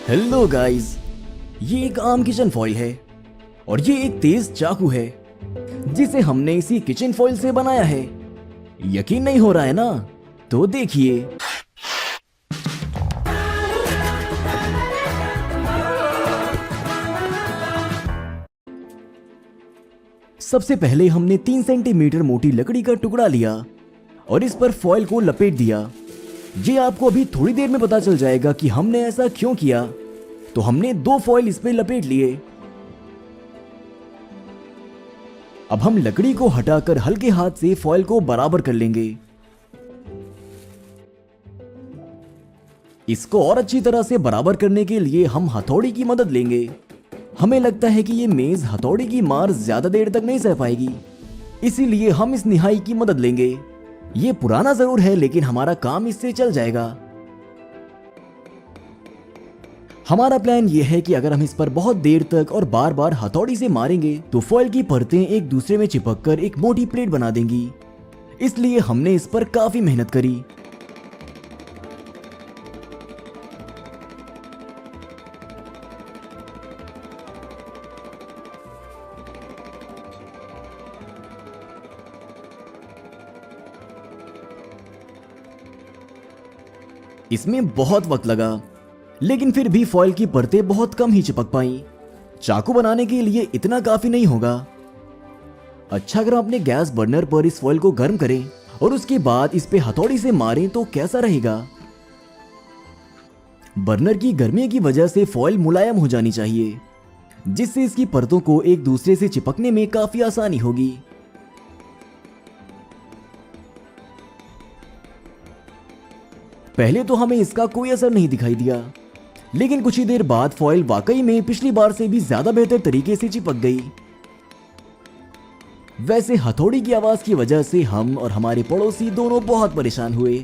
Hello guys, ये एक आम किचन फॉइल है और ये एक तेज चाकू है जिसे हमने इसी किचन फॉइल से बनाया है। यकीन नहीं हो रहा है ना? तो देखिए। सबसे पहले हमने 3 सेंटीमीटर मोटी लकड़ी का टुकड़ा लिया और इस पर फॉइल को लपेट दिया। ये आपको अभी थोड़ी देर में पता चल जाएगा कि हमने ऐसा क्यों किया। तो हमने 2 फॉइल इस पे लपेट लिए। अब हम लकड़ी को हटाकर हल्के हाथ से फॉइल को बराबर कर लेंगे। इसको और अच्छी तरह से बराबर करने के लिए हम हथौड़ी की मदद लेंगे। हमें लगता है कि ये मेज हथौड़ी की मार ज्यादा देर तक नहीं सह पाएगी, इसीलिए हम इस निहाई की मदद लेंगे। ये पुराना जरूर है लेकिन हमारा काम इससे चल जाएगा। हमारा प्लान ये है कि अगर हम इस पर बहुत देर तक और बार बार हथौड़ी से मारेंगे तो फॉइल की परतें एक दूसरे में चिपककर एक मोटी प्लेट बना देंगी। इसलिए हमने इस पर काफी मेहनत करी। इसमें बहुत वक्त लगा, लेकिन फिर भी फॉइल की परतें बहुत कम ही चिपक पाईं। चाकू बनाने के लिए इतना काफी नहीं होगा। अच्छा, अगर हम अपने गैस बर्नर पर इस फॉइल को गर्म करें और उसके बाद इस पे हथौड़ी से मारें तो कैसा रहेगा? बर्नर की गर्मी की वजह से फॉइल मुलायम हो जानी चाहिए, जिससे इसकी परतों को एक दूसरे से चिपकने में काफी आसानी होगी। पहले तो हमें इसका कोई असर नहीं दिखाई दिया, लेकिन कुछ ही देर बाद फॉइल वाकई में पिछली बार से भी ज्यादा बेहतर तरीके से चिपक गई। वैसे हथौड़ी की आवाज की वजह से हम और हमारे पड़ोसी दोनों बहुत परेशान हुए।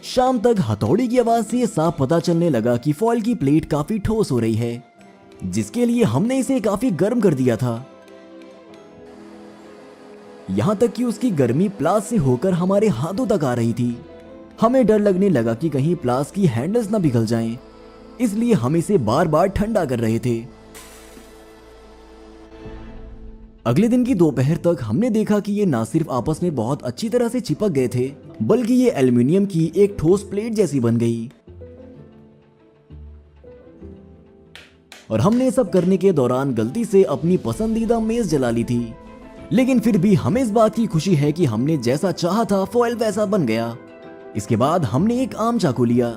शाम तक हथौड़ी की आवाज से साफ पता चलने लगा कि फॉइल की प्लेट काफी ठोस हो रही है, जिसके लिए हमने इसे काफी गर्म कर दिया था। यहां तक कि उसकी गर्मी प्लास से होकर हमारे हाथों तक आ रही थी। हमें डर लगने लगा कि कहीं प्लास की हैंडल्स ना पिघल जाएं, इसलिए हम इसे बार बार ठंडा कर रहे थे। अगले दिन की दोपहर तक हमने देखा कि ये ना सिर्फ आपस में बहुत अच्छी तरह से चिपक गए थे, बल्कि ये एल्युमिनियम की एक ठोस प्लेट जैसी बन गई। और हमने सब करने के दौरान गलती से अपनी पसंदीदा मेज जला ली थी, लेकिन फिर भी हमें इस बात की खुशी है कि हमने जैसा चाहा था फॉइल वैसा बन गया। इसके बाद हमने एक आम चाकू लिया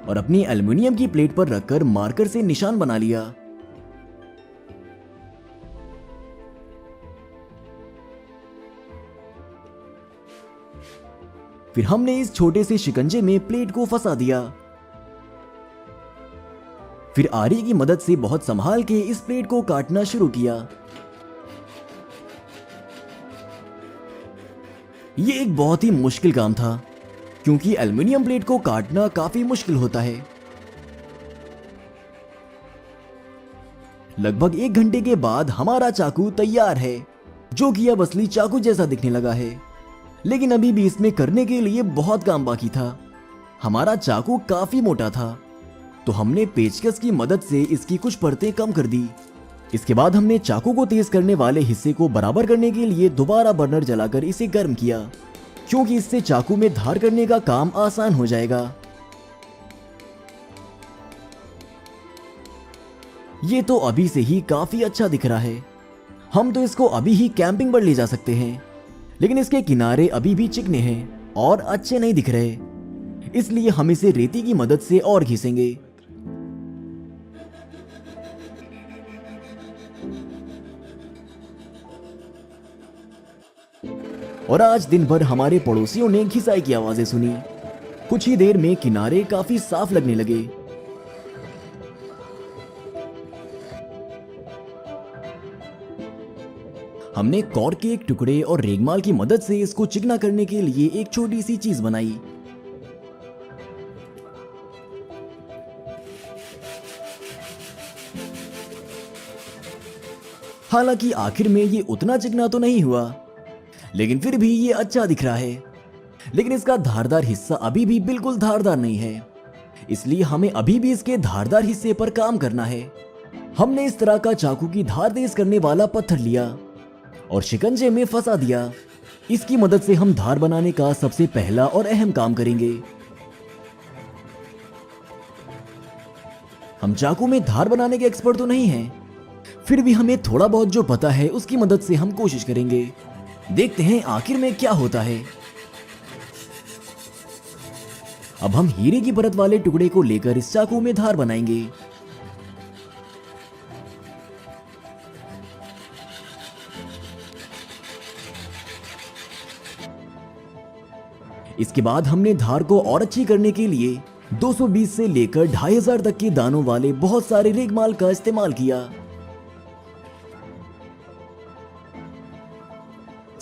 और अपनी एल्युमिनियम की प्लेट पर रखकर मार्कर से निशान बना लिया। फिर हमने इस छोटे से शिकंजे में प्लेट को फंसा दिया। फिर आरी की मदद से बहुत संभाल के इस प्लेट को काटना शुरू किया। यह एक बहुत ही मुश्किल काम था, क्योंकि एल्युमिनियम प्लेट को काटना काफी मुश्किल होता है। लगभग 1 घंटे के बाद हमारा चाकू तैयार है, जो कि अब असली चाकू जैसा दिखने लगा है। लेकिन अभी भी इसमें करने के लिए बहुत काम बाकी था। हमारा चाकू काफी मोटा था, तो हमने पेचकस की मदद से इसकी कुछ परतें कम कर दी। इसके बाद हमने चाकू को तेज करने वाले हिस्से को बराबर करने के लिए दोबारा बर्नर जलाकर इसे गर्म किया, क्योंकि इससे चाकू में धार करने का काम आसान हो जाएगा। ये तो अभी से ही काफी अच्छा दिख रहा है। हम तो इसको अभी ही कैंपिंग पर ले जा सकते हैं, लेकिन इसके किनारे अभी भी चिकने हैं और अच्छे नहीं दिख रहे, इसलिए हम इसे रेती की मदद से और घिसेंगे। और आज दिन भर हमारे पड़ोसियों ने घिसाई की आवाजें सुनी। कुछ ही देर में किनारे काफी साफ लगने लगे। हमने कॉर्क के एक टुकड़े और रेगमाल की मदद से इसको चिकना करने के लिए एक छोटी सी चीज बनाई। हालांकि आखिर में ये उतना चिकना तो नहीं हुआ, लेकिन फिर भी ये अच्छा दिख रहा है। लेकिन इसका धारदार हिस्सा अभी भी बिल्कुल धारदार नहीं है, इसलिए हमें अभी भी इसके धारदार हिस्से पर काम करना है। हमने इस तरह का चाकू की धार तेज करने वाला पत्थर लिया और शिकंजे में फंसा दिया। इसकी मदद से हम धार बनाने का सबसे पहला और अहम काम करेंगे। हम चाकू में धार बनाने के एक्सपर्ट तो नहीं हैं, फिर भी हमें थोड़ा बहुत जो पता है उसकी मदद से हम कोशिश करेंगे। देखते हैं आखिर में क्या होता है। अब हम हीरे की परत वाले टुकड़े को लेकर इस चाकू में धार बनाएंगे। इसके बाद हमने धार को और अच्छी करने के लिए 220 से लेकर 2500 तक के दानों वाले बहुत सारे रेगमाल का इस्तेमाल किया।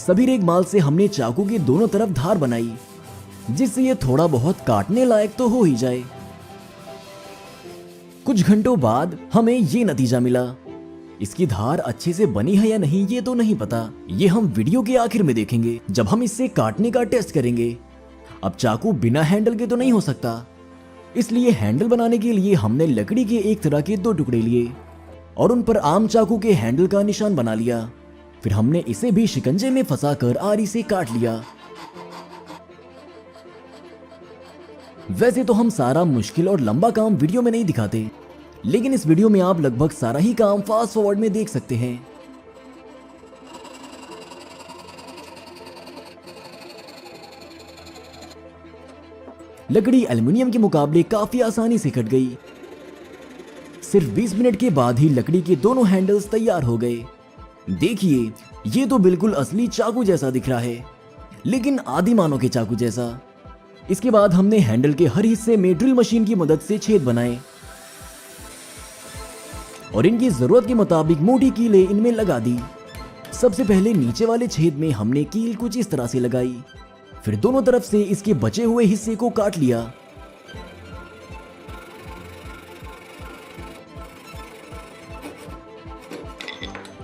सभी रेगमाल से हमने चाकू के दोनों तरफ धार बनाई, जिससे यह थोड़ा बहुत काटने लायक तो हो ही जाए। कुछ घंटों बाद हमें ये नतीजा मिला। इसकी धार अच्छे से बनी है या नहीं ये तो नहीं पता, ये हम वीडियो के आखिर में देखेंगे जब हम इससे काटने का टेस्ट करेंगे। अब चाकू बिना हैंडल के तो नहीं हो सकता, इसलिए हैंडल बनाने के लिए हमने लकड़ी के एक तरह के 2 टुकड़े लिए और उन पर आम चाकू के हैंडल का निशान बना लिया। फिर हमने इसे भी शिकंजे में फंसाकर आरी से काट लिया। वैसे तो हम सारा मुश्किल और लंबा काम वीडियो में नहीं दिखाते, लेकिन इस वीडियो में आप लगभग सारा ही काम फास्ट फॉरवर्ड में देख सकते हैं। लकड़ी एल्युमिनियम के मुकाबले काफी आसानी से कट गई। सिर्फ 20 मिनट के बाद ही लकड़ी के दोनों हैंडल्स तैयार हो गए। देखिए, ये तो बिल्कुल असली चाकू जैसा दिख रहा है, लेकिन आदि मानव के चाकू जैसा। इसके बाद हमने हैंडल के हर हिस्से में ड्रिल मशीन की मदद से छेद बनाए और इनकी जरूरत के मुताबिक मोटी कीलें इनमें लगा दी। सबसे पहले नीचे वाले छेद में हमने कील कुछ इस तरह से लगाई, फिर दोनों तरफ से इसके बचे हुए हिस्से को काट लिया।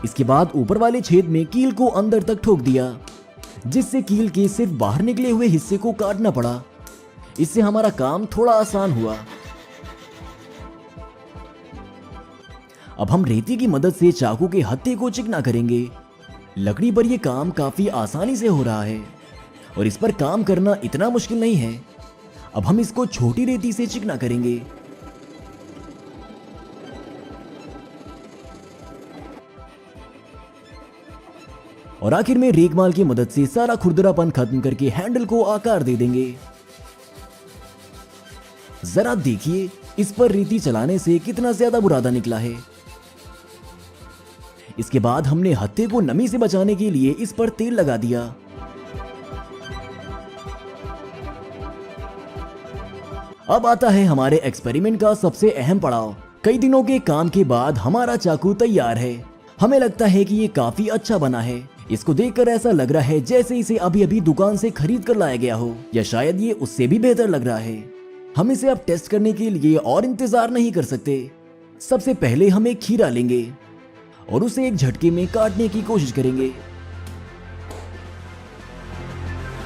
इसके बाद ऊपर वाले छेद में कील को अंदर तक ठोक दिया, जिससे कील के सिर्फ बाहर निकले हुए हिस्से को काटना पड़ा। इससे हमारा काम थोड़ा आसान हुआ। अब हम रेती की मदद से चाकू के हत्थे को चिकना करेंगे। लकड़ी पर यह काम काफी आसानी से हो रहा है और इस पर काम करना इतना मुश्किल नहीं है। अब हम इसको छोटी रेती से चिकना करेंगे। और आखिर में रेगमाल की मदद से सारा खुरदरापन खत्म करके हैंडल को आकार दे देंगे। जरा देखिए, इस पर रेती चलाने से कितना ज्यादा बुरादा निकला है। इसके बाद हमने हत्थे को नमी से बचाने के लिए इस पर तेल लगा दिया। अब आता है हमारे एक्सपेरिमेंट का सबसे अहम पड़ाव। कई दिनों के काम के बाद हमारा चाकू तैयार है। हमें लगता है कि ये काफी अच्छा बना है। इसको देखकर ऐसा लग रहा है जैसे इसे अभी अभी दुकान से खरीद कर लाया गया हो, या शायद ये उससे भी बेहतर लग रहा है। हम इसे अब टेस्ट करने के लिए और इंतजार नहीं कर सकते। सबसे पहले हम एक खीरा लेंगे और उसे एक झटके में काटने की कोशिश करेंगे।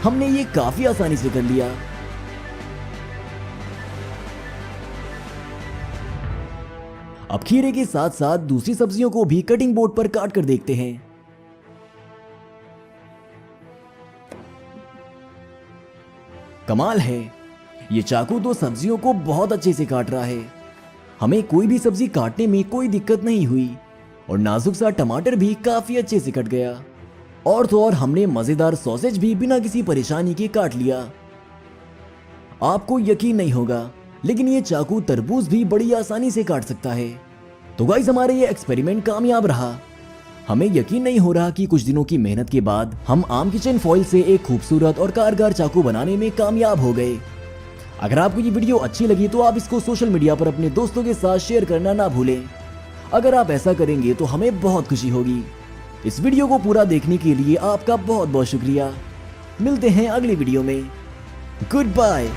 हमने ये काफी आसानी से कर लिया। अब खीरे के साथ साथ दूसरी सब्जियों को भी कटिंग बोर्ड पर काट कर देखते हैं। कमाल है, ये चाकू तो सब्जियों को बहुत अच्छे से काट रहा है। हमें कोई भी सब्जी काटने में कोई दिक्कत नहीं हुई और नाजुक सा टमाटर भी काफी अच्छे से कट गया। और तो और हमने मजेदार सॉसेज भी बिना किसी परेशानी के काट लिया। आपको यकीन नहीं होगा, लेकिन ये चाकू तरबूज भी बड़ी आसानी से काट सकता है। तो गाइस, हमारे ये एक्सपेरिमेंट कामयाब रहा। हमें यकीन नहीं हो रहा कि कुछ दिनों की मेहनत के बाद हम आम किचन फॉइल से एक खूबसूरत और कारगर चाकू बनाने में कामयाब हो गए। अगर आपको ये वीडियो अच्छी लगी तो आप इसको सोशल मीडिया पर अपने दोस्तों के साथ शेयर करना ना भूलें। अगर आप ऐसा करेंगे तो हमें बहुत खुशी होगी। इस वीडियो को पूरा देखने के लिए आपका बहुत बहुत शुक्रिया। मिलते हैं अगली वीडियो में। Good bye.